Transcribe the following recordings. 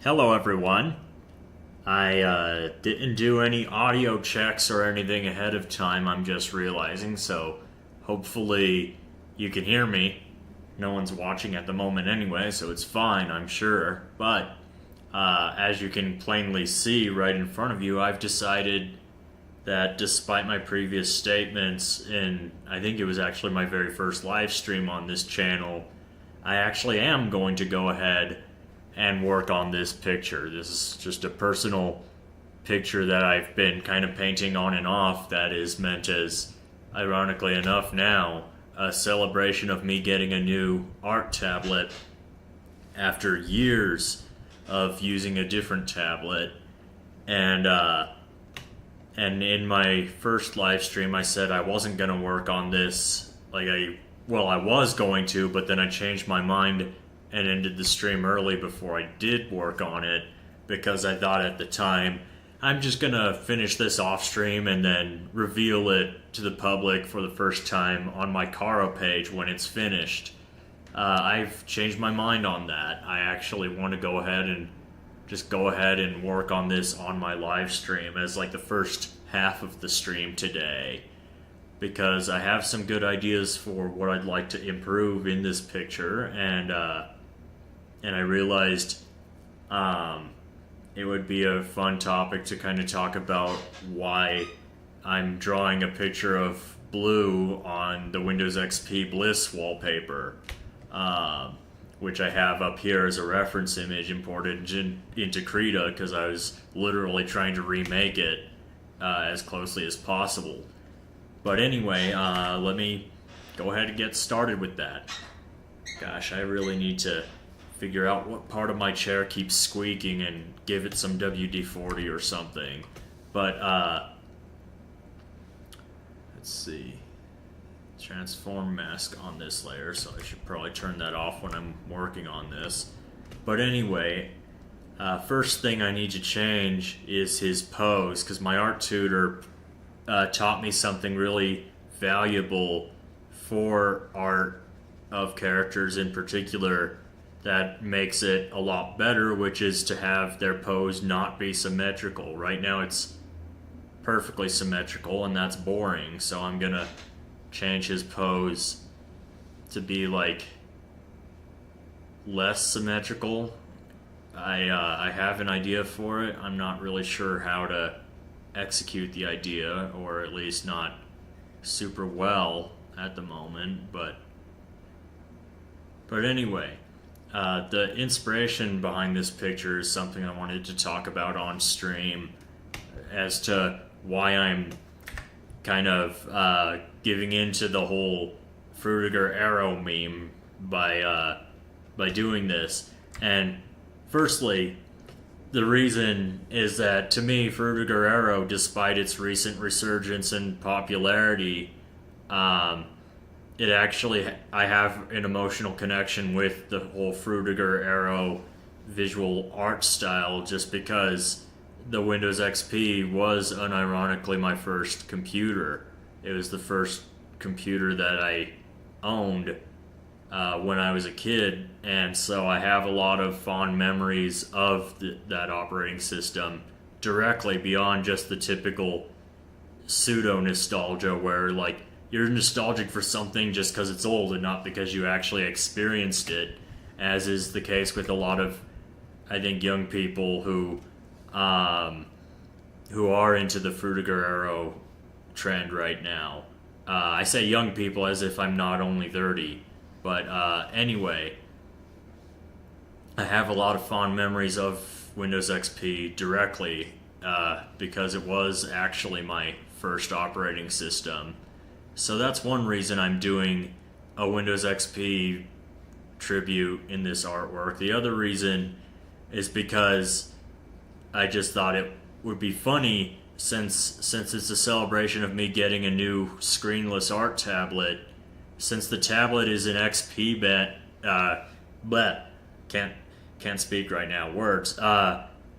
Hello, everyone. I didn't do any audio checks or anything ahead of time, I'm just realizing, so hopefully you can hear me. No one's watching at the moment anyway, so it's fine, I'm sure. But as you can plainly see right in front of you, I've decided that despite my previous statements, and I think it was actually my very first live stream on this channel, I actually am going to go ahead and work on this picture. This is just a personal picture that I've been kind of painting on and off that is meant as, ironically enough now, a celebration of me getting a new art tablet after years of using a different tablet. And in my first live stream I said I wasn't going to work on this. I was going to, but then I changed my mind and ended the stream early before I did work on it, because I thought at the time, I'm just gonna finish this off stream and then reveal it to the public for the first time on my Caro page when it's finished. I've changed my mind on that. I actually want to go ahead and work on this on my live stream as like the first half of the stream today, because I have some good ideas for what I'd like to improve in this picture, and I realized it would be a fun topic to kind of talk about why I'm drawing a picture of blue on the Windows XP Bliss wallpaper, which I have up here as a reference image imported into Krita because I was literally trying to remake it as closely as possible. But anyway, let me go ahead and get started with that. Gosh, I really need to figure out what part of my chair keeps squeaking and give it some WD-40 or something. But, let's see. Transform mask on this layer, so I should probably turn that off when I'm working on this. But anyway, first thing I need to change is his pose, because my art tutor taught me something really valuable for art of characters in particular that makes it a lot better, which is to have their pose not be symmetrical. Right now it's perfectly symmetrical, and that's boring, so I'm gonna change his pose to be like less symmetrical. I have an idea for it. I'm not really sure how to execute the idea, or at least not super well at the moment, but anyway, the inspiration behind this picture is something I wanted to talk about on stream as to why I'm kind of giving into the whole Frutiger Aero meme by doing this. And firstly, the reason is that, to me, Frutiger Aero, despite its recent resurgence in popularity, I have an emotional connection with the whole Frutiger Aero visual art style, just because the Windows XP was unironically my first computer. It was the first computer that I owned when I was a kid, and so I have a lot of fond memories of that operating system directly beyond just the typical pseudo-nostalgia where, like, you're nostalgic for something just because it's old and not because you actually experienced it, as is the case with a lot of, I think, young people who are into the Frutiger Aero trend right now. I say young people as if I'm not only 30, but anyway, I have a lot of fond memories of Windows XP directly because it was actually my first operating system. So that's one reason I'm doing a Windows XP tribute in this artwork. The other reason is because I just thought it would be funny, since it's a celebration of me getting a new screenless art tablet, since the tablet is an XP can't speak right now, words.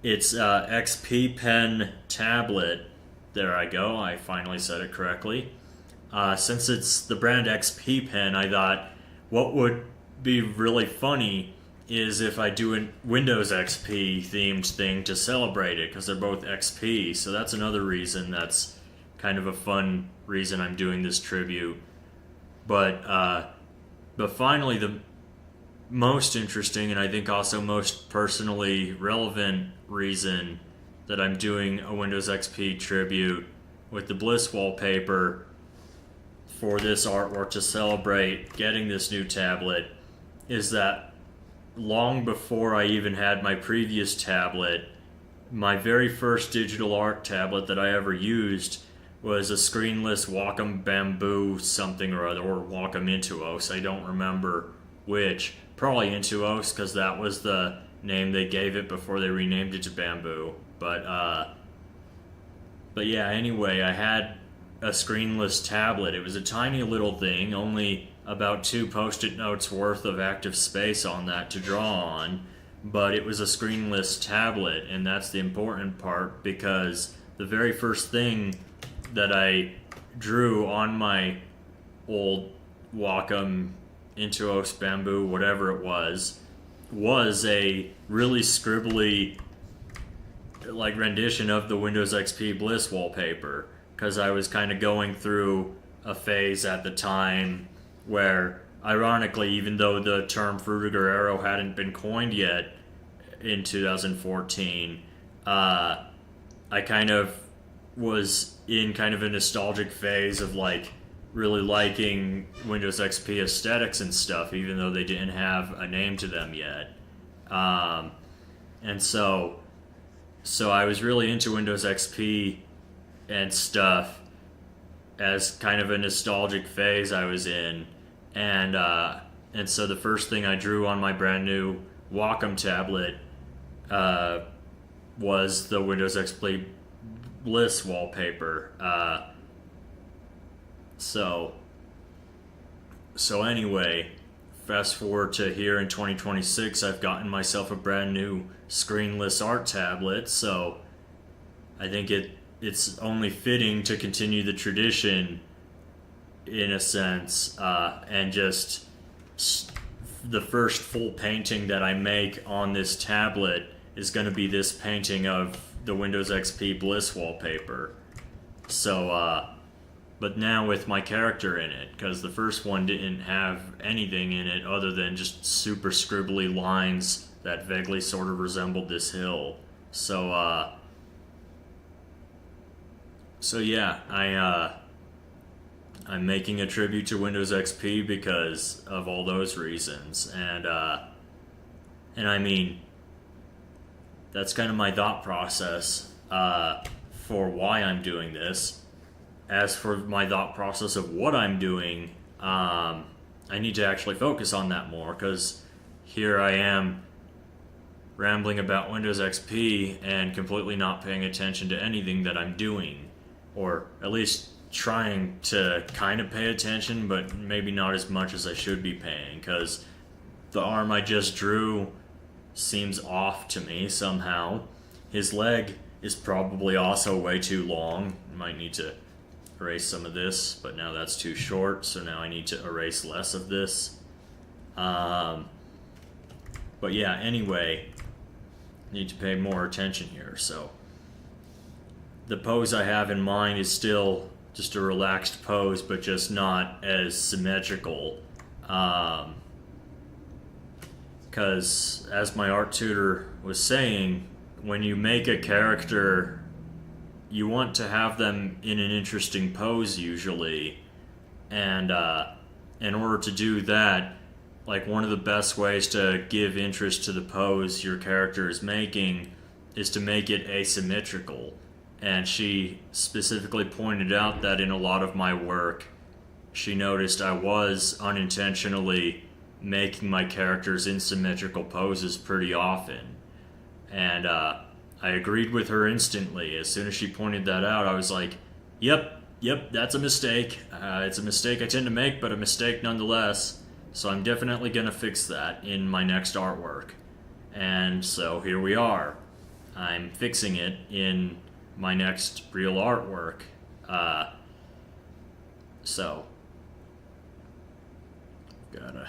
It's XP Pen tablet. There I go, I finally said it correctly. Since it's the brand XP Pen, I thought what would be really funny is if I do a Windows XP themed thing to celebrate it, because they're both XP. So that's another reason. That's kind of a fun reason I'm doing this tribute. But finally, the most interesting and I think also most personally relevant reason that I'm doing a Windows XP tribute with the Bliss wallpaper for this artwork to celebrate getting this new tablet is that long before I even had my previous tablet, my very first digital art tablet that I ever used was a screenless Wacom Bamboo something or other, or Wacom Intuos, I don't remember which. Probably Intuos, because that was the name they gave it before they renamed it to Bamboo. But yeah, anyway, I had a screenless tablet. It was a tiny little thing, only about 2 post-it notes worth of active space on that to draw on, but it was a screenless tablet, and that's the important part, because the very first thing that I drew on my old Wacom Intuos Bamboo, whatever it was a really scribbly like rendition of the Windows XP Bliss wallpaper, because I was kind of going through a phase at the time where, ironically, even though the term Frutiger Aero hadn't been coined yet in 2014, I kind of was in kind of a nostalgic phase of like really liking Windows XP aesthetics and stuff, even though they didn't have a name to them yet. And so I was really into Windows XP and stuff as kind of a nostalgic phase I was in. And so the first thing I drew on my brand new Wacom tablet was the Windows XP Bliss wallpaper. So anyway, fast forward to here in 2026, I've gotten myself a brand new screenless art tablet, so I think it's only fitting to continue the tradition in a sense, and just the first full painting that I make on this tablet is going to be this painting of the Windows XP Bliss wallpaper. So, but now with my character in it, because the first one didn't have anything in it other than just super scribbly lines that vaguely sort of resembled this hill. So yeah, I'm making a tribute to Windows XP because of all those reasons, and I mean, that's kind of my thought process for why I'm doing this. As for my thought process of what I'm doing, I need to actually focus on that more, because here I am rambling about Windows XP and completely not paying attention to anything that I'm doing, or at least trying to kind of pay attention, but maybe not as much as I should be paying, because the arm I just drew seems off to me somehow. His leg is probably also way too long. I might need to erase some of this, but now that's too short, so now I need to erase less of this. But yeah, anyway, need to pay more attention here. So the pose I have in mind is still just a relaxed pose, but just not as symmetrical. Because as my art tutor was saying, when you make a character, you want to have them in an interesting pose usually, and in order to do that, like, one of the best ways to give interest to the pose your character is making is to make it asymmetrical. And she specifically pointed out that in a lot of my work, she noticed I was unintentionally making my characters in symmetrical poses pretty often. And I agreed with her instantly. As soon as she pointed that out, I was like, yep, that's a mistake. It's a mistake I tend to make, but a mistake nonetheless. So I'm definitely going to fix that in my next artwork. And so here we are. I'm fixing it in my next real artwork. So, gotta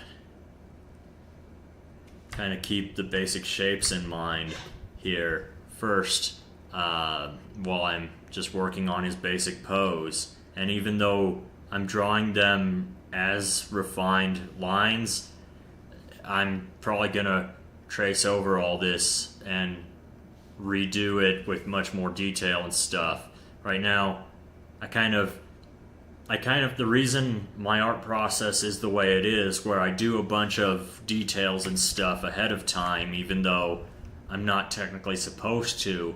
kind of keep the basic shapes in mind here first, while I'm just working on his basic pose. And even though I'm drawing them as refined lines, I'm probably gonna trace over all this and redo it with much more detail and stuff. Right now, the reason my art process is the way it is, where I do a bunch of details and stuff ahead of time, even though I'm not technically supposed to,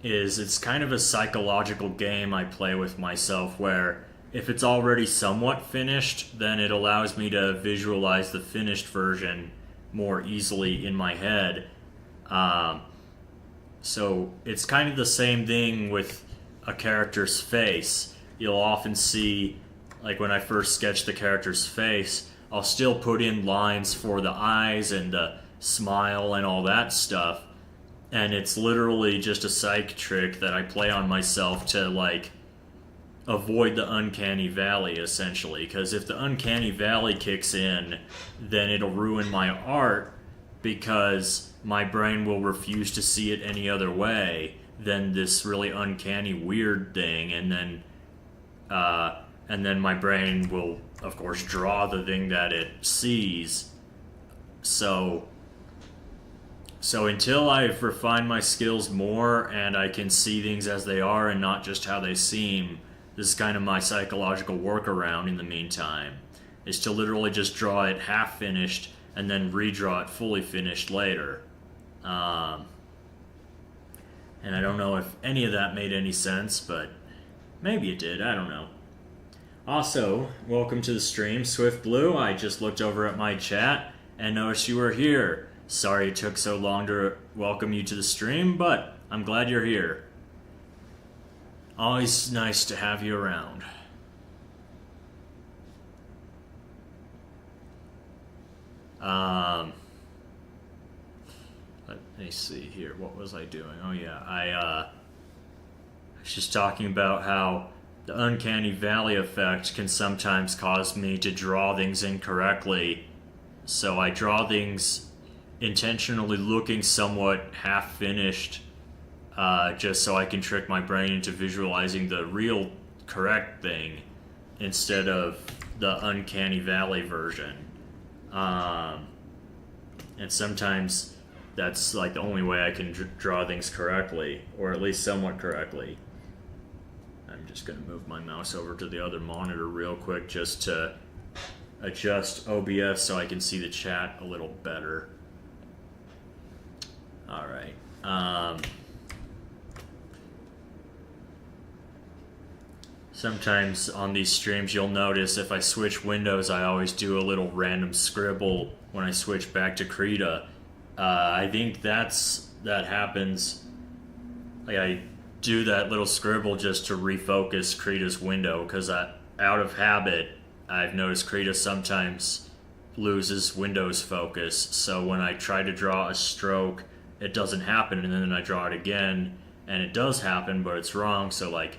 is it's kind of a psychological game I play with myself, where if it's already somewhat finished, then it allows me to visualize the finished version more easily in my head. So it's kind of the same thing with a character's face. You'll often see, like when I first sketch the character's face, I'll still put in lines for the eyes and the smile and all that stuff. And it's literally just a psych trick that I play on myself to, like, avoid the uncanny valley, essentially. Because if the uncanny valley kicks in, then it'll ruin my art, because my brain will refuse to see it any other way than this really uncanny, weird thing, and then my brain will, of course, draw the thing that it sees. So until I've refined my skills more and I can see things as they are and not just how they seem, this is kind of my psychological workaround in the meantime, is to literally just draw it half finished and then redraw it fully finished later. And I don't know if any of that made any sense, but maybe it did, I don't know. Also, welcome to the stream, Swift Blue. I just looked over at my chat and noticed you were here. Sorry it took so long to welcome you to the stream, but I'm glad you're here. Always nice to have you around. Let me see here. What was I doing? Oh yeah, I was just talking about how the uncanny valley effect can sometimes cause me to draw things incorrectly. So I draw things intentionally looking somewhat half-finished, just so I can trick my brain into visualizing the real correct thing instead of the uncanny valley version. And sometimes that's like the only way I can draw things correctly, or at least somewhat correctly. I'm just going to move my mouse over to the other monitor real quick just to adjust OBS so I can see the chat a little better. Alright. Sometimes on these streams you'll notice if I switch windows I always do a little random scribble when I switch back to Krita. I think that happens, like I do that little scribble just to refocus Krita's window, because out of habit I've noticed Krita sometimes loses Windows focus, so when I try to draw a stroke it doesn't happen, and then I draw it again and it does happen but it's wrong, so like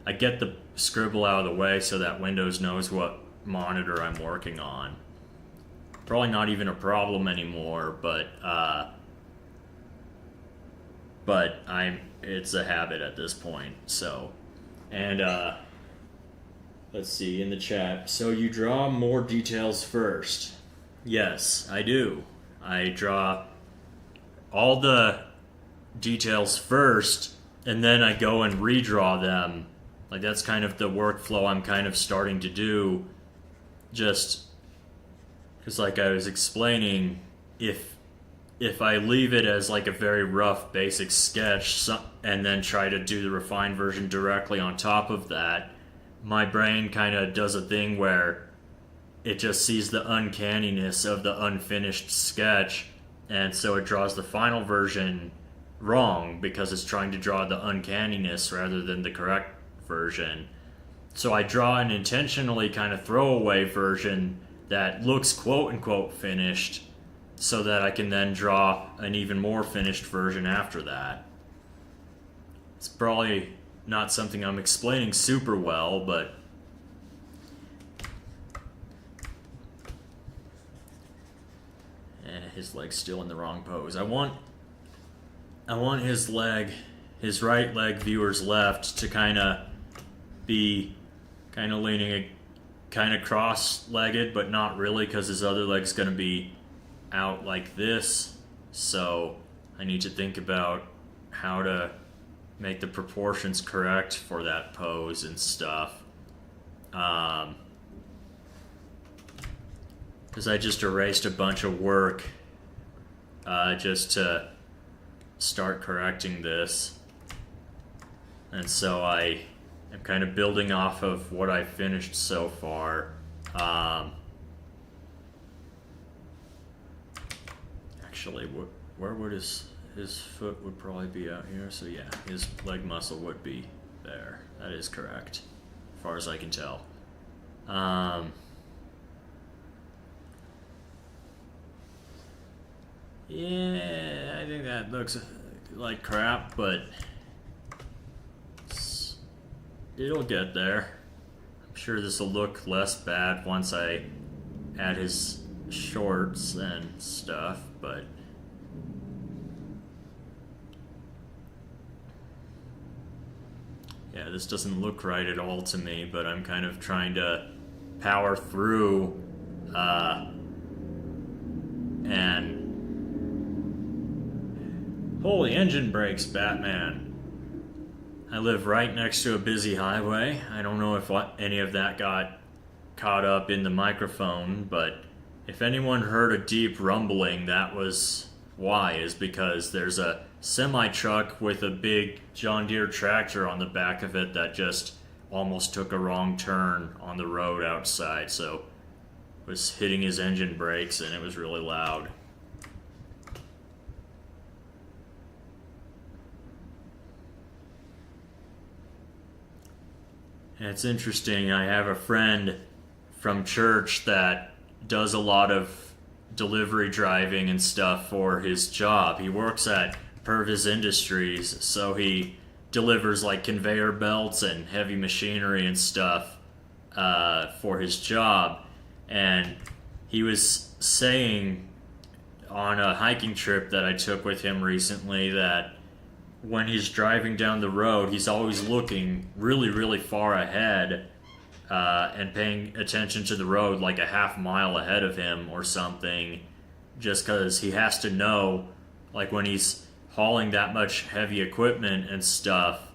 I get the scribble out of the way so that Windows knows what monitor I'm working on. Probably not even a problem anymore, but it's a habit at this point. So, and let's see in the chat. So you draw more details first? Yes, I do. I draw all the details first, and then I go and redraw them. Like that's kind of the workflow I'm kind of starting to do, just because like I was explaining, if I leave it as like a very rough basic sketch and then try to do the refined version directly on top of that, my brain kind of does a thing where it just sees the uncanniness of the unfinished sketch, and so it draws the final version wrong because it's trying to draw the uncanniness rather than the correct version. So I draw an intentionally kind of throwaway version that looks quote-unquote finished, so that I can then draw an even more finished version after that. It's probably not something I'm explaining super well, but his leg's still in the wrong pose. I want his right leg, viewers left, to kind of be leaning kind of cross-legged, but not really, because his other leg's going to be out like this. So I need to think about how to make the proportions correct for that pose and stuff. Because I just erased a bunch of work just to start correcting this. And so I am kind of building off of what I finished so far. Actually, where would his foot would probably be out here? So yeah, his leg muscle would be there. That is correct, as far as I can tell. Yeah, I think that looks like crap, but it'll get there. I'm sure this will look less bad once I add his shorts and stuff, but yeah, this doesn't look right at all to me, but I'm kind of trying to power through and holy engine brakes, Batman. I live right next to a busy highway. I don't know if any of that got caught up in the microphone, but if anyone heard a deep rumbling, that was why, is because there's a semi-truck with a big John Deere tractor on the back of it that just almost took a wrong turn on the road outside, so was hitting his engine brakes and it was really loud. And it's interesting, I have a friend from church that does a lot of delivery driving and stuff for his job. He works at Purvis Industries, so he delivers like conveyor belts and heavy machinery and stuff for his job. And he was saying on a hiking trip that I took with him recently that when he's driving down the road, he's always looking really, really far ahead and paying attention to the road like a half mile ahead of him or something, just because he has to know, like when he's hauling that much heavy equipment and stuff,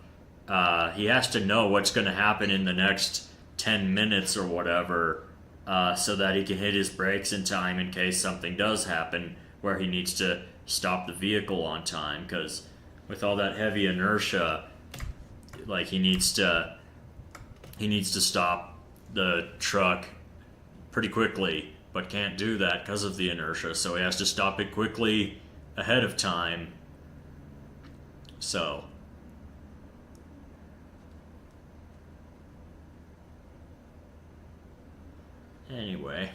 he has to know what's going to happen in the next 10 minutes or whatever, so that he can hit his brakes in time in case something does happen where he needs to stop the vehicle on time, because with all that heavy inertia, like he needs to stop the truck pretty quickly, but can't do that because of the inertia, so he has to stop it quickly ahead of time. So anyway,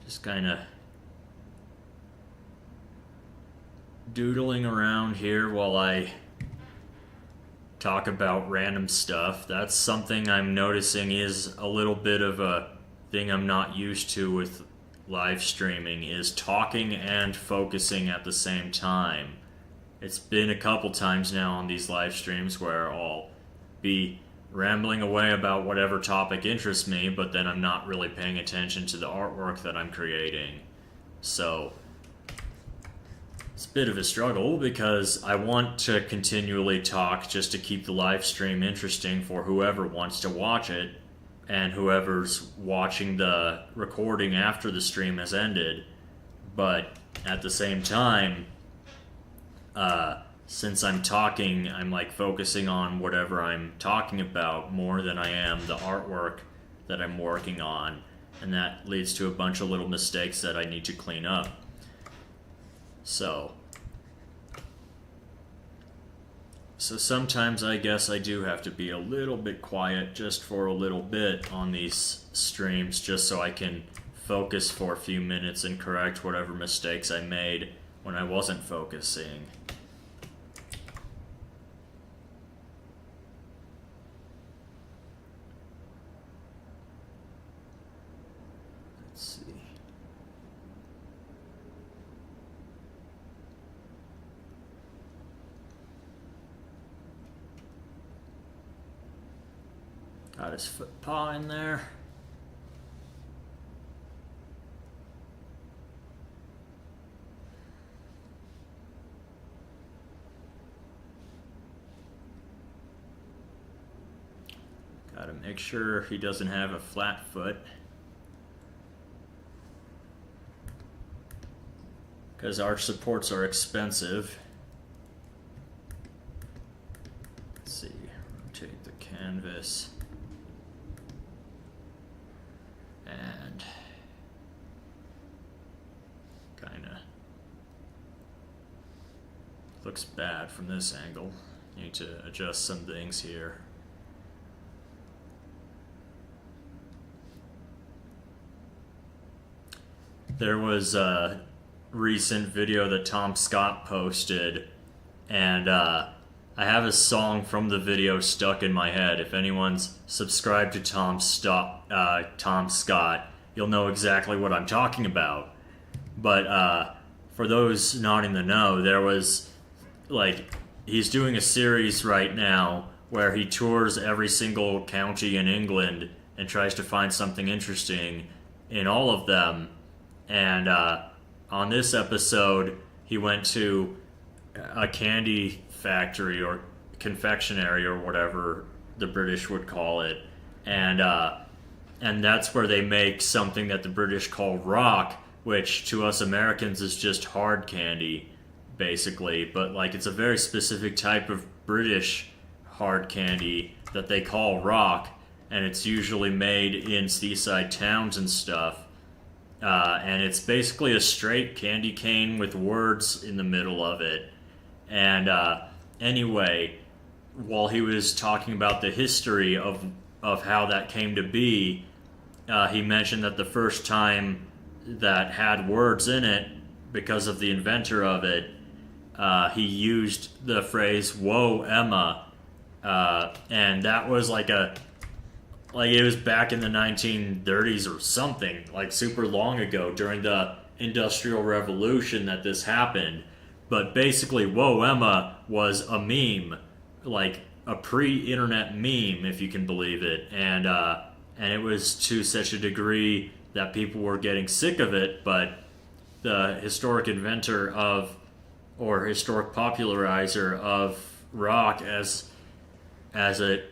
just kind of doodling around here while I talk about random stuff. That's something I'm noticing is a little bit of a thing I'm not used to with live streaming, is talking and focusing at the same time. It's been a couple times now on these live streams where I'll be rambling away about whatever topic interests me, but then I'm not really paying attention to the artwork that I'm creating. So it's a bit of a struggle because I want to continually talk just to keep the live stream interesting for whoever wants to watch it and whoever's watching the recording after the stream has ended. But at the same time, since I'm talking, I'm like focusing on whatever I'm talking about more than I am the artwork that I'm working on, and that leads to a bunch of little mistakes that I need to clean up. So sometimes I guess I do have to be a little bit quiet just for a little bit on these streams, just so I can focus for a few minutes and correct whatever mistakes I made when I wasn't focusing. Got his foot paw in there. Gotta make sure he doesn't have a flat foot. Because arch supports are expensive. Let's see, rotate the canvas. And kinda looks bad from this angle. Need to adjust some things here. There was a recent video that Tom Scott posted, and I have a song from the video stuck in my head. If anyone's subscribed to Tom Scott, you'll know exactly what I'm talking about. But for those not in the know, there was, like, he's doing a series right now where he tours every single county in England and tries to find something interesting in all of them. And on this episode, he went to a candy factory or confectionery or whatever the British would call it, and that's where they make something that the British call rock, which to us Americans is just hard candy, basically. But like, it's a very specific type of British hard candy that they call rock, and it's usually made in seaside towns and stuff. And it's basically a straight candy cane with words in the middle of it. And anyway, while he was talking about the history of how that came to be, he mentioned that the first time that had words in it, because of the inventor of it, he used the phrase "Whoa, Emma," and that was like it was back in the 1930s or something, like super long ago during the Industrial Revolution that this happened. But basically, "Whoa, Emma" was a meme, like a pre-internet meme, if you can believe it, and it was to such a degree that people were getting sick of it. But the historic inventor of, or historic popularizer of rock, as it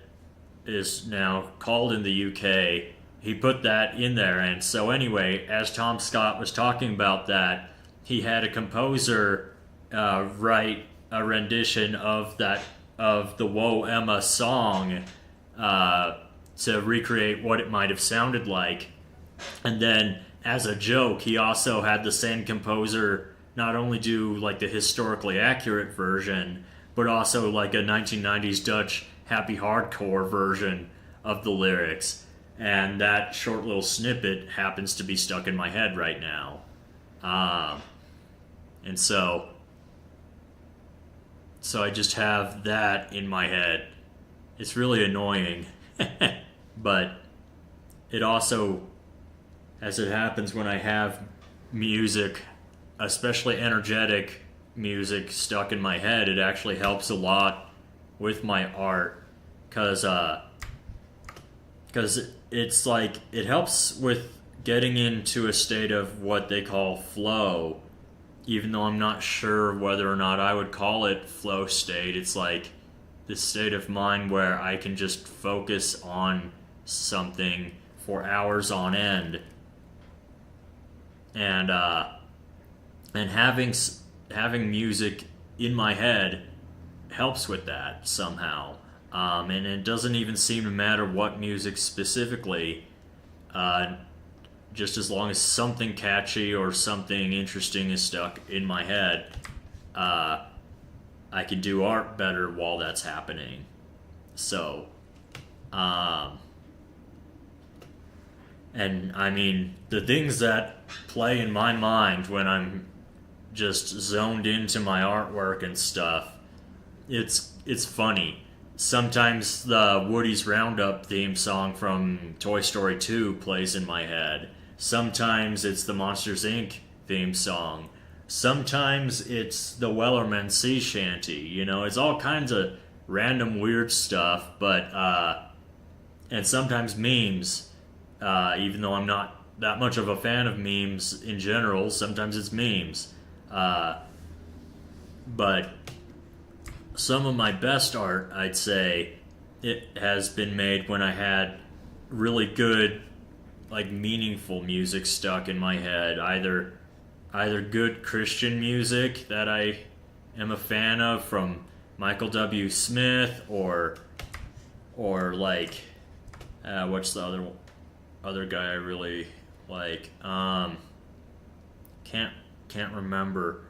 is now called in the UK, he put that in there. And so anyway, as Tom Scott was talking about that, he had a composer write a rendition of the "Whoa, Emma" song to recreate what it might have sounded like. And then, as a joke, he also had the same composer not only do like the historically accurate version, but also like a 1990s Dutch happy hardcore version of the lyrics. And that short little snippet happens to be stuck in my head right now. And so I just have that in my head. It's really annoying. But it also, as it happens when I have music, especially energetic music, stuck in my head, it actually helps a lot with my art, because it's like, it helps with getting into a state of what they call flow, even though I'm not sure whether or not I would call it flow state. It's like this state of mind where I can just focus on something for hours on end, and having music in my head helps with that somehow. And it doesn't even seem to matter what music specifically, just as long as something catchy or something interesting is stuck in my head, I can do art better while that's happening. So, and I mean, the things that play in my mind when I'm just zoned into my artwork and stuff, it's funny. Sometimes the Woody's Roundup theme song from Toy Story 2 plays in my head. Sometimes it's the Monsters, Inc. theme song. Sometimes it's the Wellerman Sea Shanty. You know, it's all kinds of random weird stuff, but and sometimes memes. Even though I'm not that much of a fan of memes in general, sometimes it's memes. But some of my best art, I'd say, it has been made when I had really good, like meaningful music stuck in my head. Either good Christian music that I am a fan of from Michael W. Smith, or like what's the other guy I really like? Can't remember.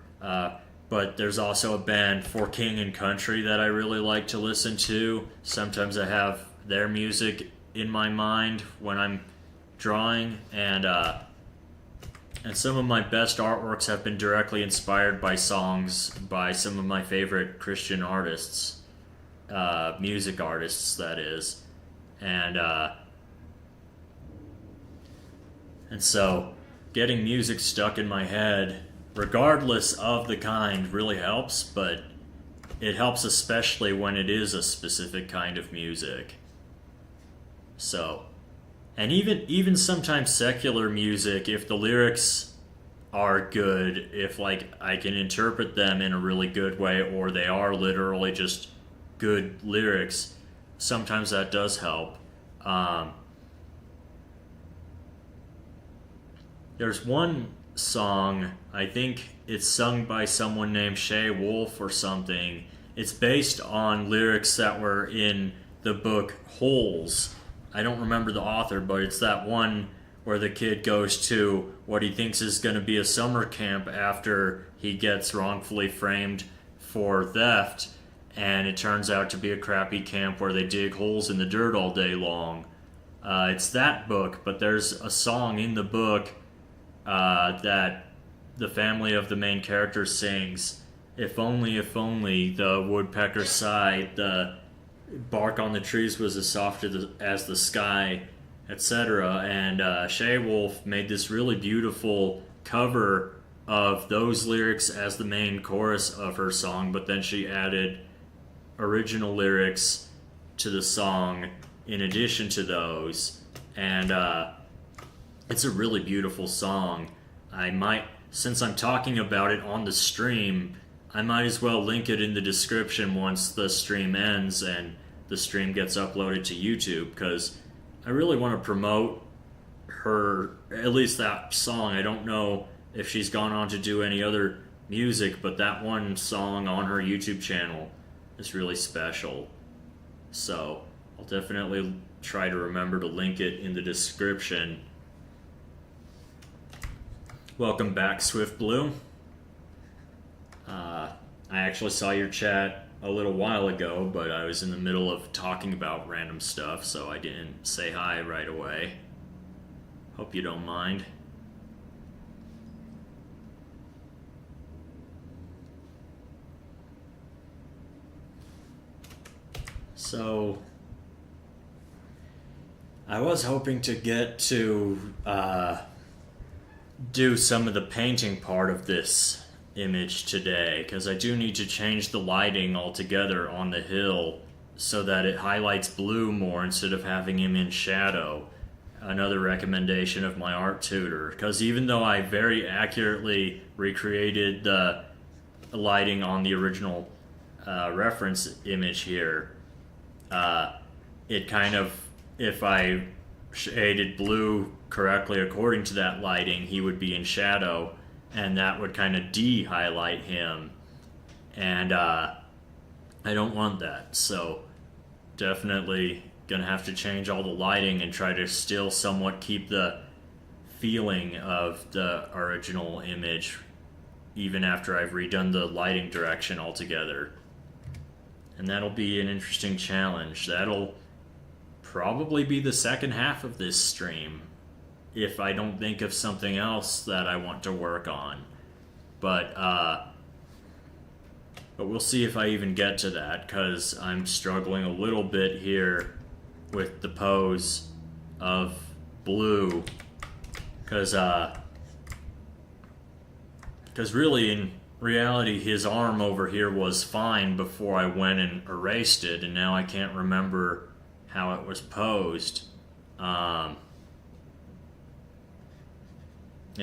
But there's also a band, For King and Country, that I really like to listen to. Sometimes I have their music in my mind when I'm drawing, and some of my best artworks have been directly inspired by songs by some of my favorite Christian artists, music artists, that is, and so getting music stuck in my head, regardless of the kind, really helps, but it helps especially when it is a specific kind of music. So, and even sometimes secular music, if the lyrics are good, if like I can interpret them in a really good way, or they are literally just good lyrics, sometimes that does help. There's one song, I think it's sung by someone named Shay or something. It's based on lyrics that were in the book Holes. I don't remember the author, but it's that one where the kid goes to what he thinks is going to be a summer camp after he gets wrongfully framed for theft, and it turns out to be a crappy camp where they dig holes in the dirt all day long. It's that book, but there's a song in the book that the family of the main character sings. If only the woodpecker sighed, the bark on the trees was as soft as the sky, etc. And Shay Wolf made this really beautiful cover of those lyrics as the main chorus of her song, but then she added original lyrics to the song in addition to those. And it's a really beautiful song. Since I'm talking about it on the stream, I might as well link it in the description once the stream ends and the stream gets uploaded to YouTube, because I really want to promote her, at least that song. I don't know if she's gone on to do any other music, but that one song on her YouTube channel is really special. So I'll definitely try to remember to link it in the description. Welcome back, Swift Blue. I actually saw your chat a little while ago, but I was in the middle of talking about random stuff, so I didn't say hi right away. Hope you don't mind. So, I was hoping to get to do some of the painting part of this image today, because I do need to change the lighting altogether on the hill so that it highlights Blue more instead of having him in shadow. Another recommendation of my art tutor, because even though I very accurately recreated the lighting on the original reference image here, it kind of, if I shaded Blue correctly according to that lighting, he would be in shadow, and that would kind of de-highlight him, and I don't want that. So definitely gonna have to change all the lighting and try to still somewhat keep the feeling of the original image even after I've redone the lighting direction altogether. And that'll be an interesting challenge. That'll probably be the second half of this stream, if I don't think of something else that I want to work on. But we'll see if I even get to that, because I'm struggling a little bit here with the pose of Blue, because really in reality his arm over here was fine before I went and erased it, and now I can't remember how it was posed. And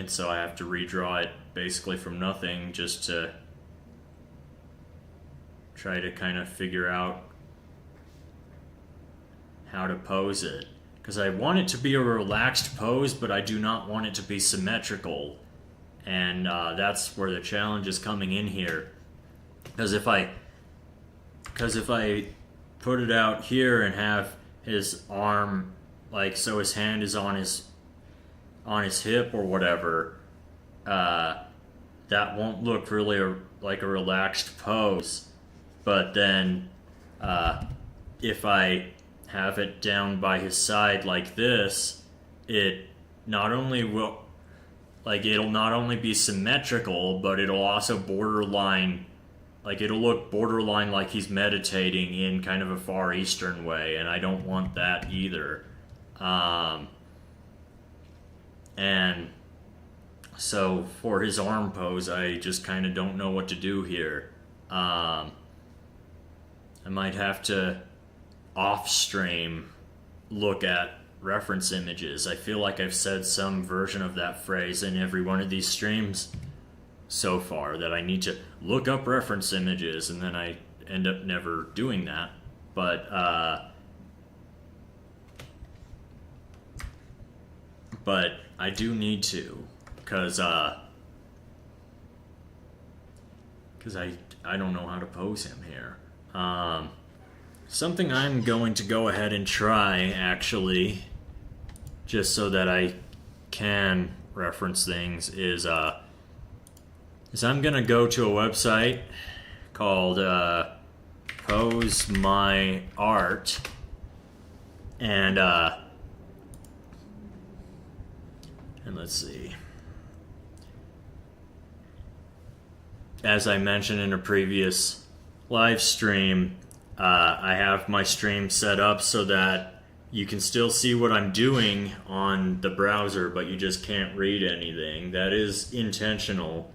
so I have to redraw it basically from nothing just to try to kind of figure out how to pose it. Because I want it to be a relaxed pose, but I do not want it to be symmetrical. And that's where the challenge is coming in here. Because if I put it out here and have his arm, like, so his hand is on his hip or whatever, that won't look really like a relaxed pose. But then if I have it down by his side like this, it not only will, like, it'll not only be symmetrical, but it'll also borderline, like, it'll look borderline like he's meditating in kind of a Far Eastern way, and I don't want that either. And so for his arm pose, I just kind of don't know what to do here. I might have to off-stream look at reference images. I feel like I've said some version of that phrase in every one of these streams so far, that I need to look up reference images, and then I end up never doing that. But I do need to, because I don't know how to pose him here. Something I'm going to go ahead and try, actually, just so that I can reference things, is I'm going to go to a website called Pose My Art, and let's see. As I mentioned in a previous live stream, I have my stream set up so that you can still see what I'm doing on the browser, but you just can't read anything. That is intentional,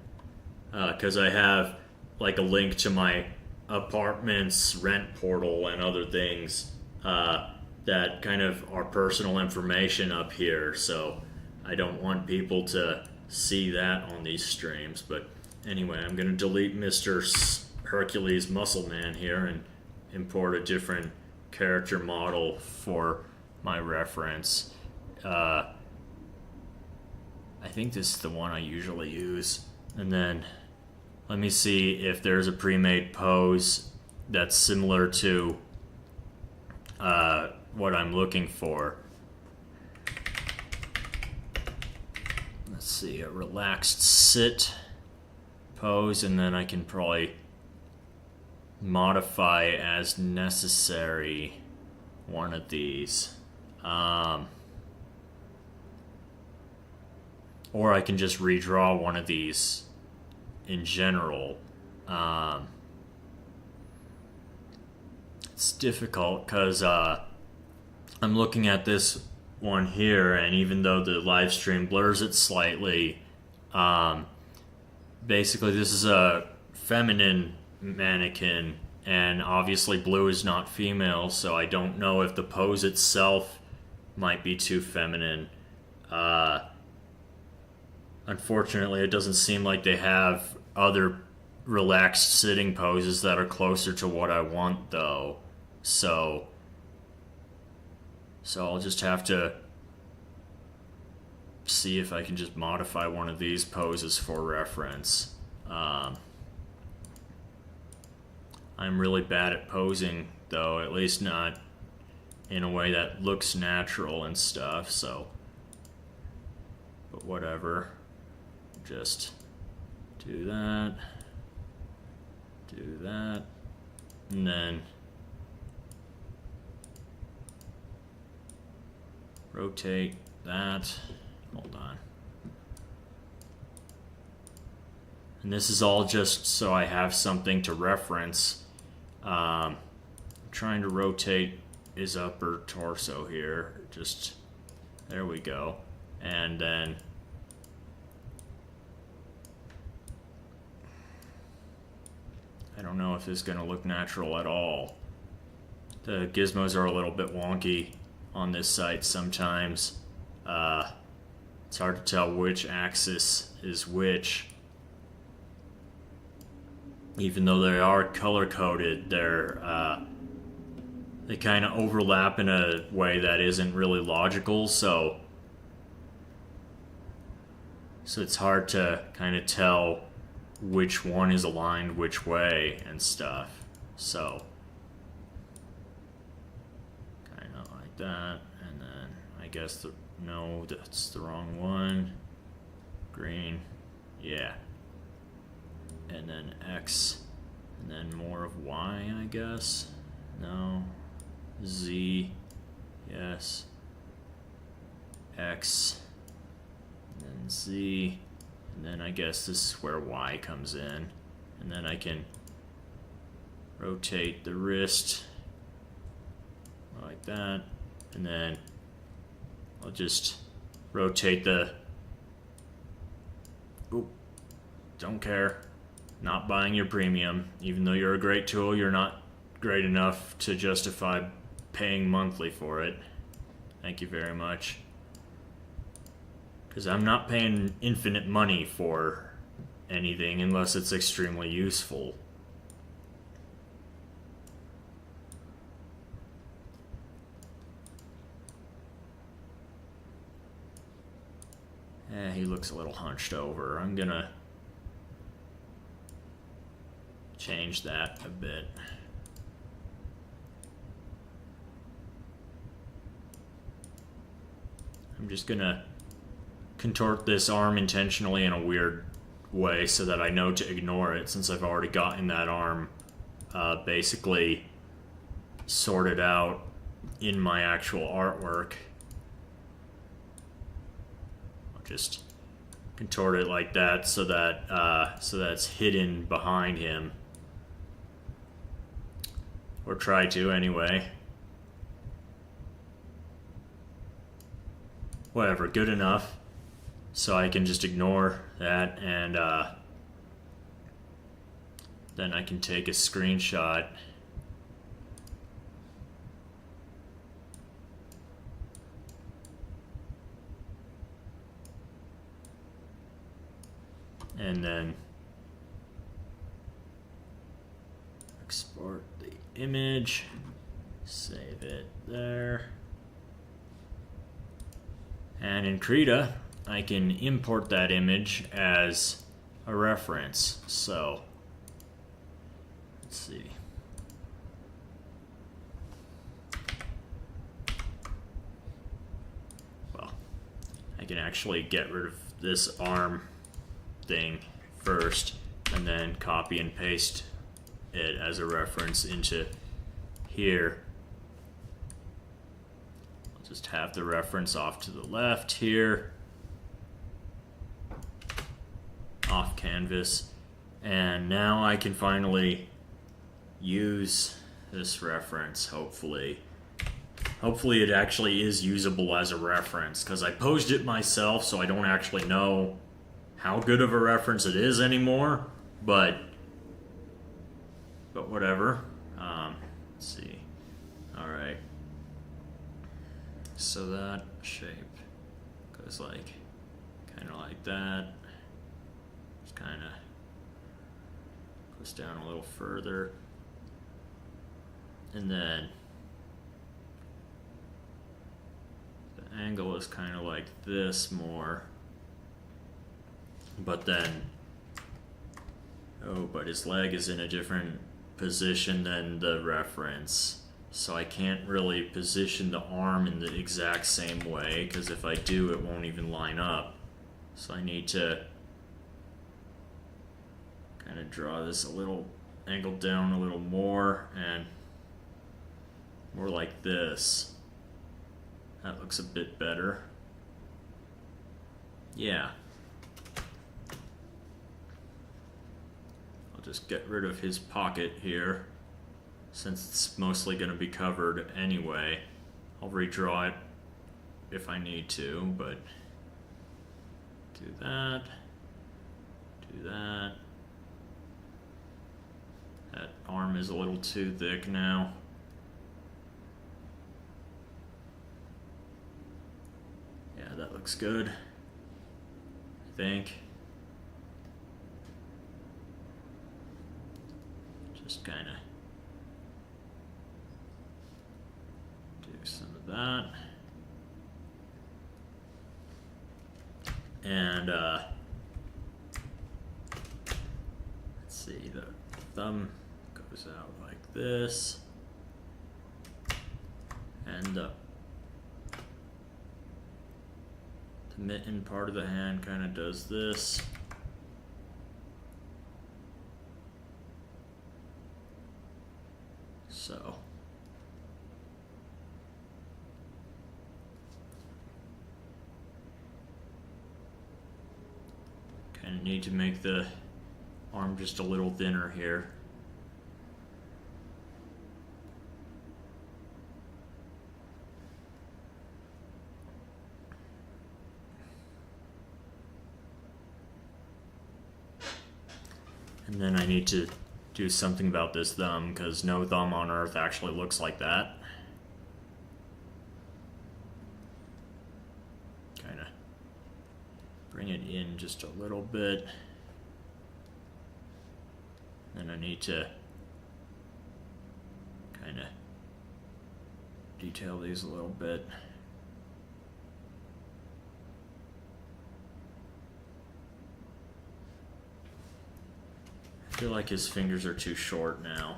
because I have like a link to my apartment's rent portal and other things that kind of are personal information up here, so I don't want people to see that on these streams. But anyway, I'm going to delete Mr. Hercules Muscle Man here and import a different character model for my reference. I think this is the one I usually use. And then let me see if there's a pre-made pose that's similar to what I'm looking for. Let's see, a relaxed sit pose, and then I can probably modify as necessary one of these. Or I can just redraw one of these in general. It's difficult because I'm looking at this one here, and even though the live stream blurs it slightly, basically this is a feminine mannequin, and obviously blue is not female, so I don't know if the pose itself might be too feminine. Unfortunately, it doesn't seem like they have other relaxed sitting poses that are closer to what I want, though. So I'll just have to see if I can just modify one of these poses for reference. I'm really bad at posing, though, at least not in a way that looks natural and stuff, so. But whatever. Just do that, and then rotate that. Hold on. And this is all just so I have something to reference. I'm trying to rotate his upper torso here. Just, there we go. And then I don't know if this is going to look natural at all. The gizmos are a little bit wonky on this site sometimes. It's hard to tell which axis is which. Even though they are color-coded, they kind of overlap in a way that isn't really logical, so it's hard to kind of tell which one is aligned which way and stuff. So kind of like that, and then I guess no, that's the wrong one. Green, yeah. And then X, and then more of Y, I guess. No. Z, yes. X, and then Z, and then I guess this is where Y comes in. And then I can rotate the wrist like that, and then I'll just rotate the, oop, don't care, not buying your premium. Even though you're a great tool, you're not great enough to justify paying monthly for it. Thank you very much. Because I'm not paying infinite money for anything unless it's extremely useful. He looks a little hunched over. I'm gonna change that a bit. I'm just gonna contort this arm intentionally in a weird way so that I know to ignore it, since I've already gotten that arm basically sorted out in my actual artwork. I'll just contort it like that so that it's hidden behind him, or try to anyway. Whatever, good enough. So I can just ignore that, and then I can take a screenshot. And then export the image, save it there. And in Krita, I can import that image as a reference. So, let's see. Well, I can actually get rid of this arm thing first, and then copy and paste it as a reference into here. Just have the reference off to the left here, off canvas, and now I can finally use this reference, hopefully. Hopefully it actually is usable as a reference, because I posed it myself, so I don't actually know how good of a reference it is anymore, but whatever. Let's see. Alright. So that shape goes like, kind of like that. Just kind of goes down a little further. And then the angle is kind of like this more. But then, oh, but his leg is in a different position than the reference. So I can't really position the arm in the exact same way, because if I do, it won't even line up. So I need to kind of draw this a little, angle down a little more, and more like this. That looks a bit better. Yeah. I'll just get rid of his pocket here, since it's mostly going to be covered anyway. I'll redraw it if I need to, but do that, do that. That arm is a little too thick now. that looks good, I think. Just kind of do some of that. And let's see, the thumb goes out like this, and the mitten part of the hand kind of does this. So kind of need to make the arm just a little thinner here. And then I need to do something about this thumb, because no thumb on Earth actually looks like that. Kind of bring it in just a little bit. Then I need to kind of detail these a little bit. I feel like his fingers are too short now.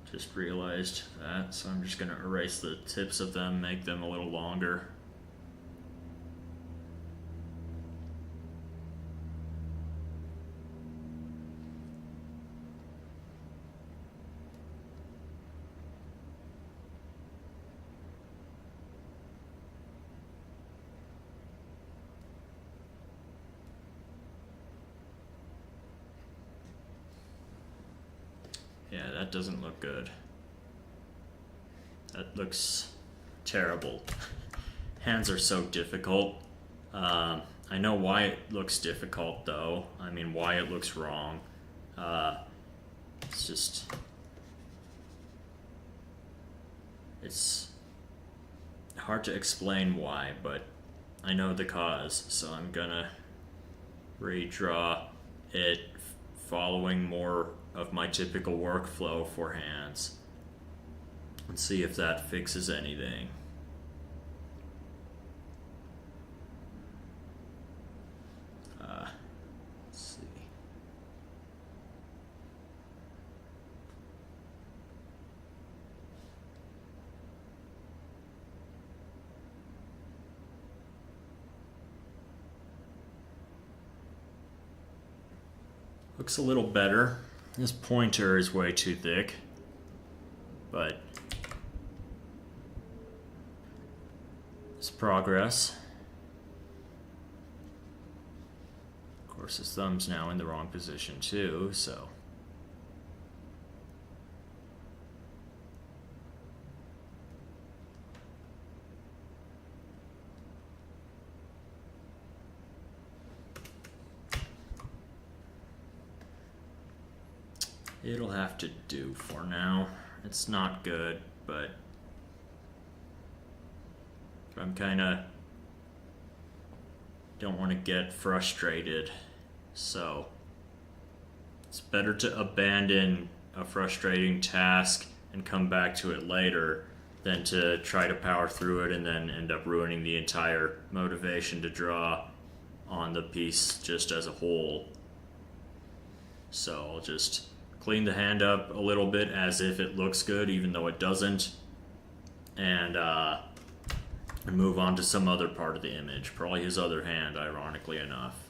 Just realized that, so I'm just going to erase the tips of them, make them a little longer. Yeah, that doesn't look good. That looks terrible. Hands are so difficult. I know why it looks difficult, though. I mean, why it looks wrong. It's just... It's hard to explain why, but I know the cause, so I'm gonna redraw it following more of my typical workflow for hands and see if that fixes anything. Let's see. Looks a little better. This pointer is way too thick, but it's progress. Of course, his thumb's now in the wrong position too, so. It'll have to do for now. It's not good, but I'm kind of don't want to get frustrated, so it's better to abandon a frustrating task and come back to it later than to try to power through it and then end up ruining the entire motivation to draw on the piece just as a whole. So I'll just clean the hand up a little bit as if it looks good even though it doesn't, and move on to some other part of the image, probably his other hand, ironically enough,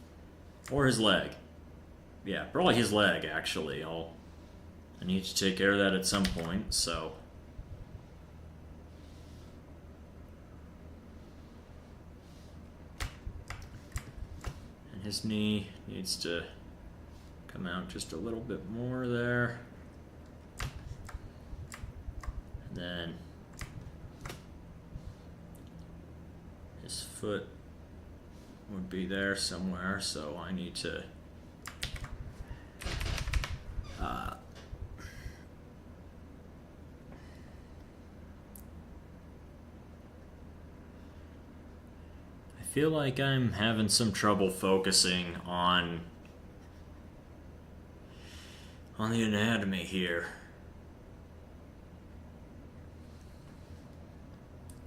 or his leg. Yeah, probably his leg, actually. I need to take care of that at some point, so and his knee needs to come out just a little bit more there. And then his foot would be there somewhere, so I need to feel like I'm having some trouble focusing on the anatomy here.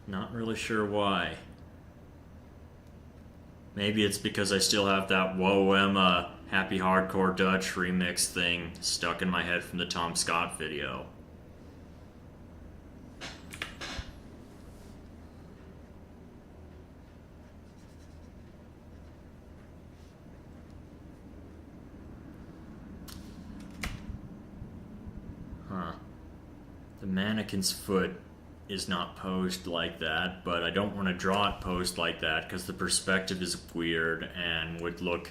Not really sure why. Maybe it's because I still have that Whoa Emma Happy Hardcore Dutch remix thing stuck in my head from the Tom Scott video. Huh. The mannequin's foot is not posed like that, but I don't want to draw it posed like that because the perspective is weird and would look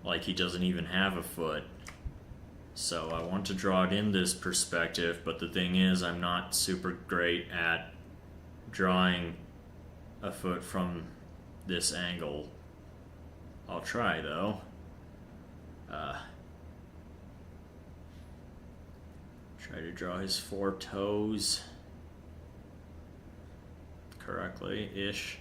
like he doesn't even have a foot. So I want to draw it in this perspective, but the thing is I'm not super great at drawing a foot from this angle. I'll try though. Try to draw his 4 toes correctly-ish.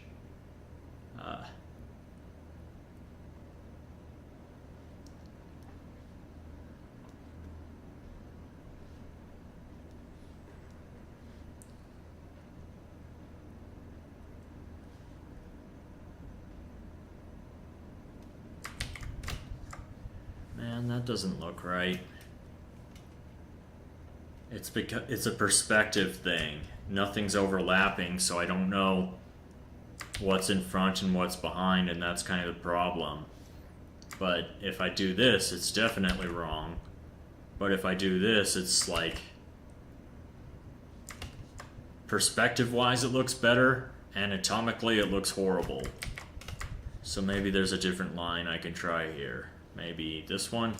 Man, that doesn't look right. It's because it's a perspective thing. Nothing's overlapping, so I don't know what's in front and what's behind, and that's kind of the problem. But if I do this, it's definitely wrong. But if I do this, it's like perspective-wise it looks better, anatomically it looks horrible. So maybe there's a different line I can try here. Maybe this one.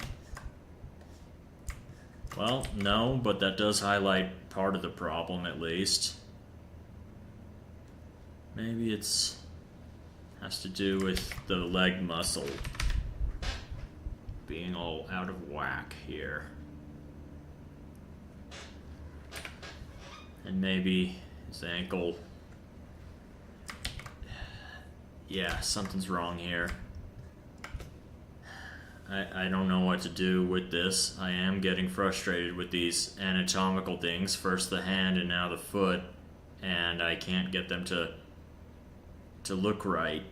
Well, no, but that does highlight part of the problem at least. Maybe it's has to do with the leg muscle being all out of whack here. And maybe his ankle. Yeah, something's wrong here. I don't know what to do with this. I am getting frustrated with these anatomical things. First the hand and now the foot. And I can't get them to look right.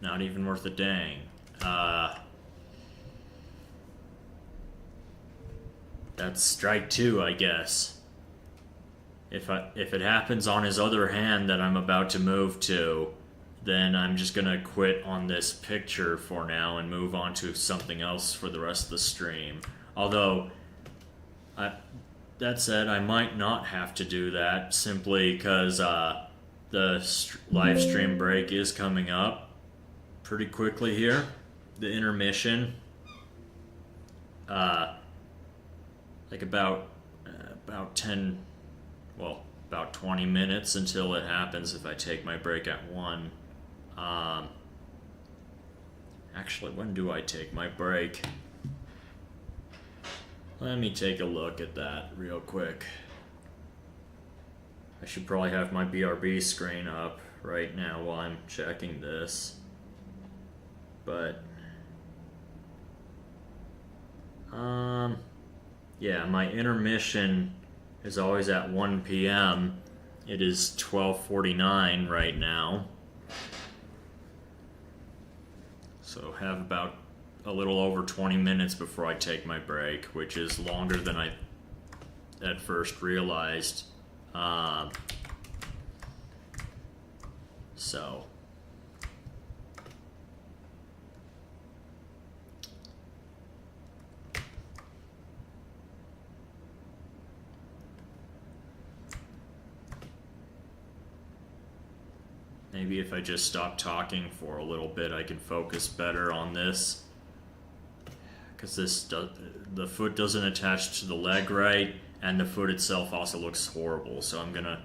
Not even worth a dang. That's strike 2, I guess. If it happens on his other hand that I'm about to move to, then I'm just gonna quit on this picture for now and move on to something else for the rest of the stream. Although, that said, I might not have to do that simply because the live stream break is coming up pretty quickly here. The intermission, like about 20 minutes until it happens if I take my break at 1. Actually, when do I take my break? Let me take a look at that real quick. I should probably have my BRB screen up right now while I'm checking this. But, yeah, my intermission is always at 1 p.m. It is 12:49 right now. So have about a little over 20 minutes before I take my break, which is longer than I at first realized. So maybe if I just stop talking for a little bit, I can focus better on this. Because the foot doesn't attach to the leg right, and the foot itself also looks horrible. So I'm gonna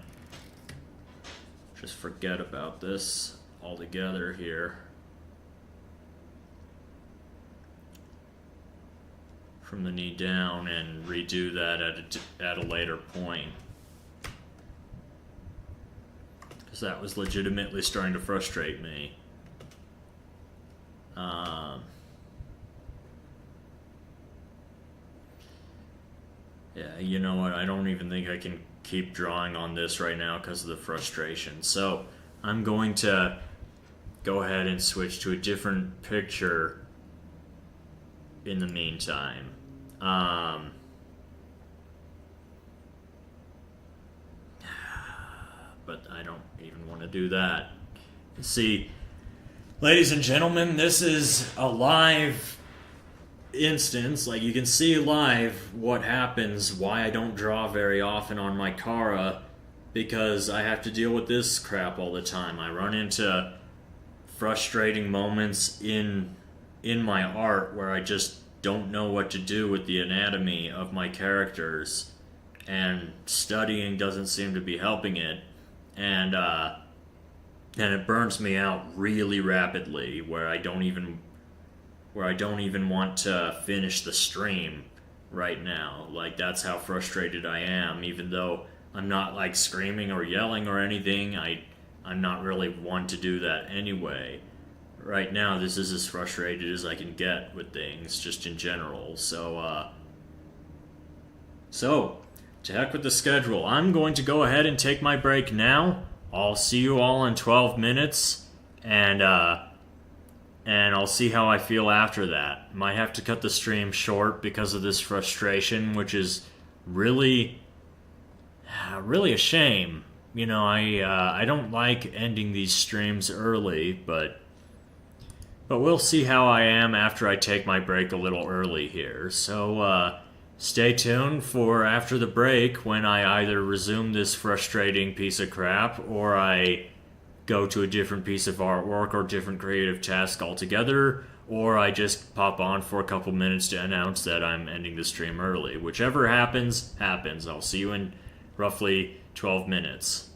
just forget about this altogether here. From the knee down and redo that at a later point. because that was legitimately starting to frustrate me. Yeah, you know what? I don't even think I can keep drawing on this right now because of the frustration. So I'm going to go ahead and switch to a different picture in the meantime. But I don't even want to do that. See, ladies and gentlemen, this is a live instance. Like, you can see live what happens, why I don't draw very often on my Kara, because I have to deal with this crap all the time. I run into frustrating moments in my art where I just don't know what to do with the anatomy of my characters, and studying doesn't seem to be helping it, and it burns me out really rapidly where I don't even want to finish the stream right now. Like, that's how frustrated I am, even though I'm not like screaming or yelling or anything. I'm not really one to do that anyway. Right now, this is as frustrated as I can get with things, just in general. So to heck with the schedule. I'm going to go ahead and take my break now. I'll see you all in 12 minutes, and I'll see how I feel after that. Might have to cut the stream short because of this frustration, which is really a shame. You know, I don't like ending these streams early, but we'll see how I am after I take my break a little early here. So stay tuned for after the break, when I either resume this frustrating piece of crap or I go to a different piece of artwork or different creative task altogether, or I just pop on for a couple minutes to announce that I'm ending the stream early. Whichever happens, happens. I'll see you in roughly 12 minutes.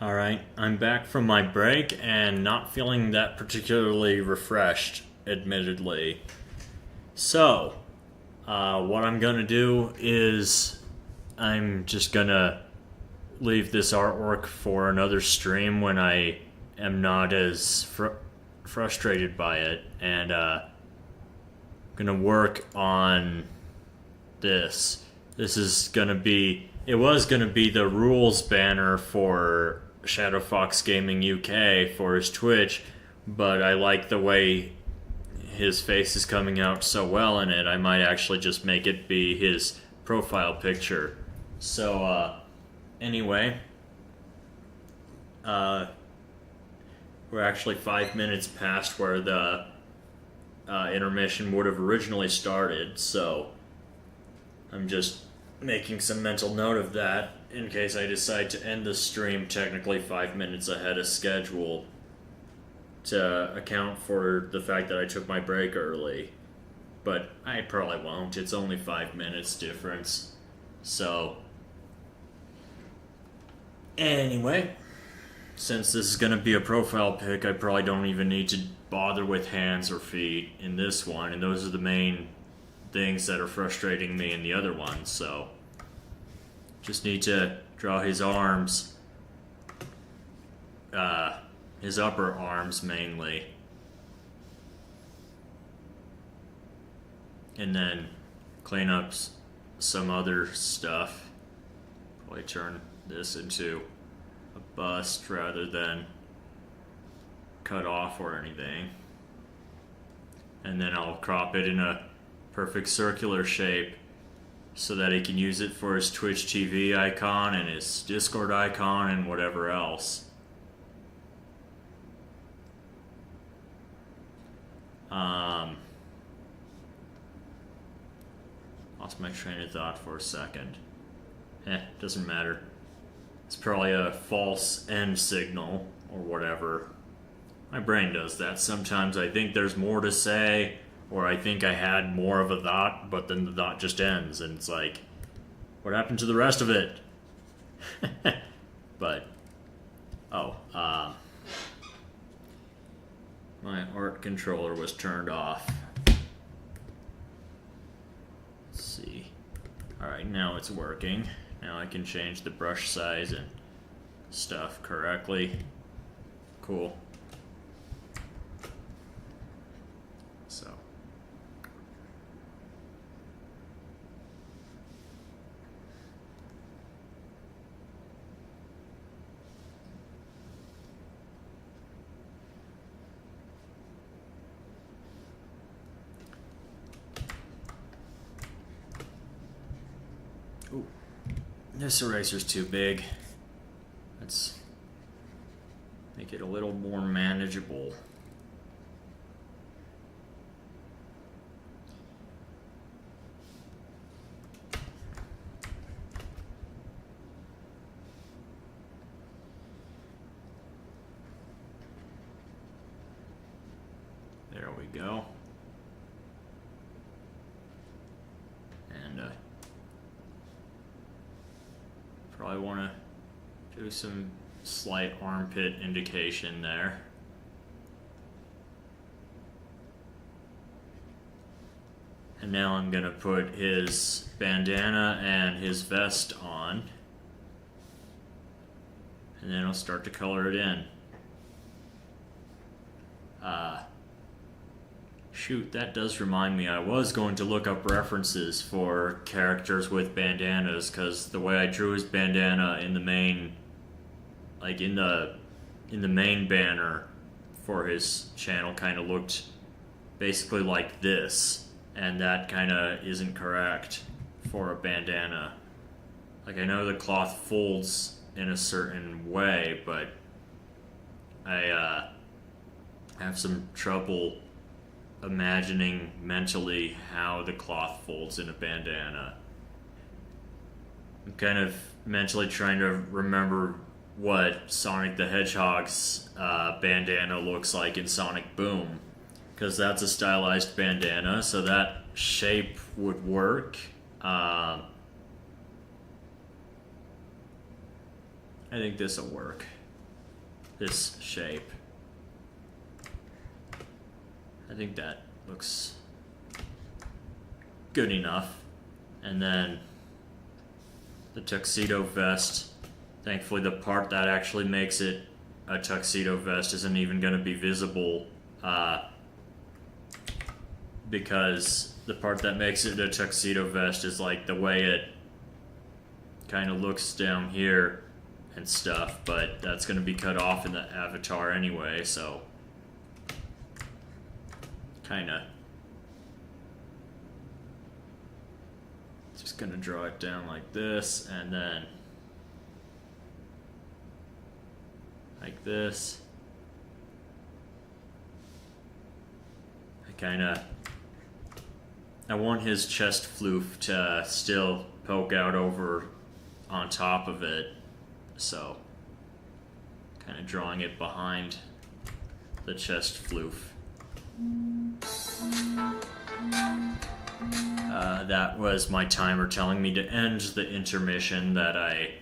Alright, I'm back from my break and not feeling that particularly refreshed, admittedly. So, what I'm gonna do is I'm just gonna leave this artwork for another stream when I am not as frustrated by it, and gonna work on this. This is gonna be. It was gonna be the rules banner for Shadow Fox Gaming UK for his Twitch, but I like the way his face is coming out so well in it. I might actually just make it be his profile picture. So, anyway, we're actually 5 minutes past where the intermission would have originally started, so I'm just making some mental note of that in case I decide to end the stream technically 5 minutes ahead of schedule to account for the fact that I took my break early. But I probably won't. It's only 5 minutes difference. So, anyway, since this is going to be a profile pic, I probably don't even need to bother with hands or feet in this one, and those are the main things that are frustrating me in the other one, so just need to draw his arms, his upper arms mainly, and then clean up some other stuff. Probably turn this into a bust rather than cut off or anything, and then I'll crop it in a perfect circular shape so that he can use it for his Twitch TV icon and his Discord icon and whatever else. Lost my train of thought for a second. Doesn't matter. It's probably a false end signal or whatever. My brain does that. Sometimes I think there's more to say, or I think I had more of a thought, but then the thought just ends, and it's like, what happened to the rest of it? But, my art controller was turned off. Let's see. Alright, now it's working. Now I can change the brush size and stuff correctly. Cool. So. Ooh, this eraser's too big. Let's make it a little more manageable. There we go. And probably want to do some slight armpit indication there. And now I'm going to put his bandana and his vest on. And then I'll start to color it in. Shoot, that does remind me, I was going to look up references for characters with bandanas, because the way I drew his bandana in the main, like in the main banner for his channel, kind of looked basically like this, and that kind of isn't correct for a bandana. Like, I know the cloth folds in a certain way, but I have some trouble imagining mentally how the cloth folds in a bandana. I'm kind of mentally trying to remember what Sonic the Hedgehog's bandana looks like in Sonic Boom, because that's a stylized bandana, so that shape would work. I think this will work. this shape. I think that looks good enough. And then the tuxedo vest, thankfully the part that actually makes it a tuxedo vest isn't even going to be visible, because the part that makes it a tuxedo vest is like the way it kind of looks down here and stuff, but that's going to be cut off in the avatar anyway, so kind of just going to draw it down like this, and then like this. I want his chest floof to still poke out over on top of it, so kind of drawing it behind the chest floof. That was my timer telling me to end the intermission that I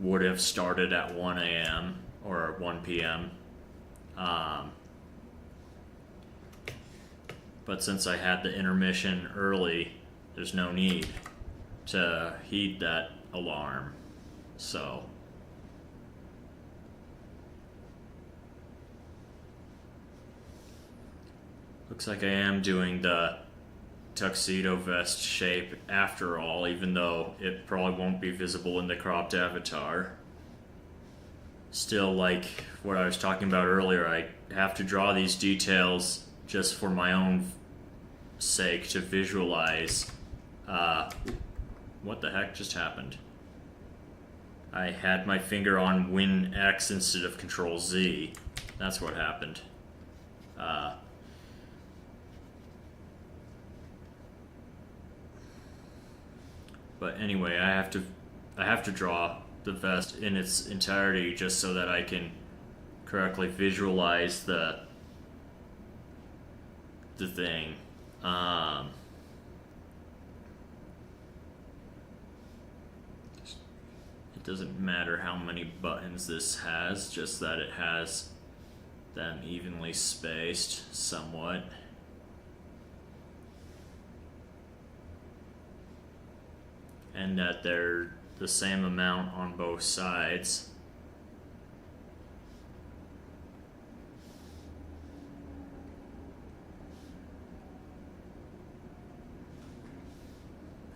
would have started at 1 a.m. or 1 p.m. But since I had the intermission early, there's no need to heed that alarm. So looks like I am doing the tuxedo vest shape after all, even though it probably won't be visible in the cropped avatar. Still, like what I was talking about earlier, I have to draw these details just for my own sake to visualize. What the heck just happened? I had my finger on Win X instead of Control Z. That's what happened. But anyway, I have to draw the vest in its entirety just so that I can correctly visualize the thing. It doesn't matter how many buttons this has, just that it has them evenly spaced somewhat. And that they're the same amount on both sides.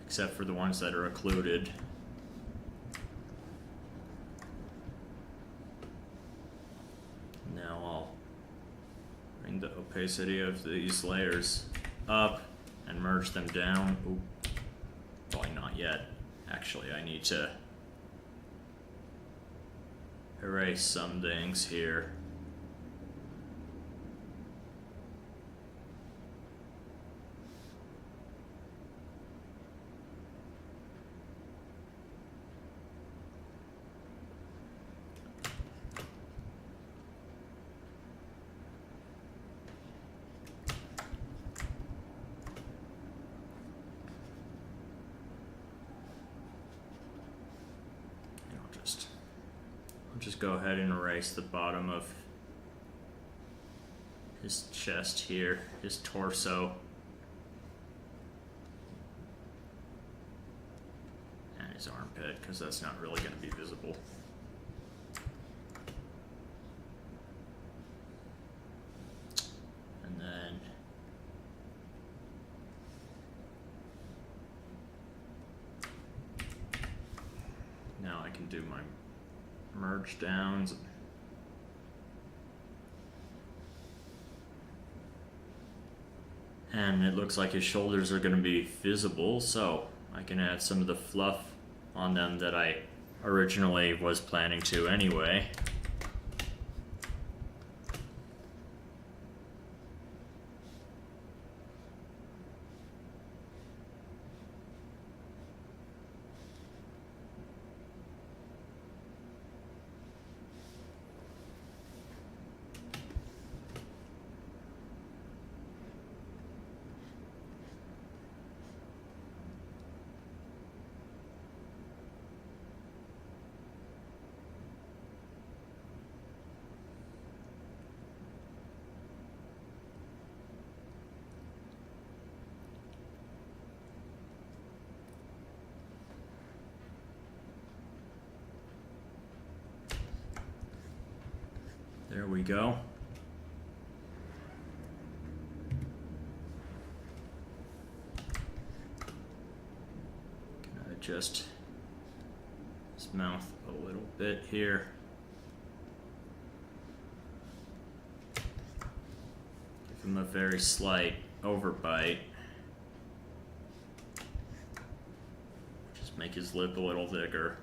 Except for the ones that are occluded. Now I'll bring the opacity of these layers up and merge them down. Ooh. Probably not yet. Actually, I need to erase some things here. Just go ahead and erase the bottom of his chest here, his torso, and his armpit, because that's not really going to be visible. And then now I can do my merge downs. And it looks like his shoulders are going to be visible, so I can add some of the fluff on them that I originally was planning to anyway. we go. Gonna adjust his mouth a little bit here. Give him a very slight overbite. Just make his lip a little thicker.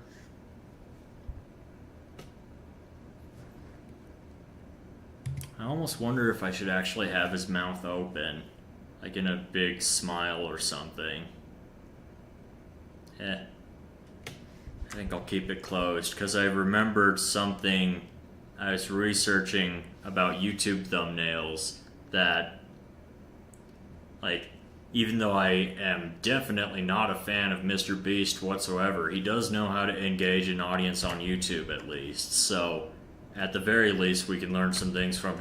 I almost wonder if I should actually have his mouth open, like in a big smile or something. I think I'll keep it closed, because I remembered something I was researching about YouTube thumbnails that, like, even though I am definitely not a fan of Mr. Beast whatsoever, he does know how to engage an audience on YouTube at least. So, at the very least, we can learn some things from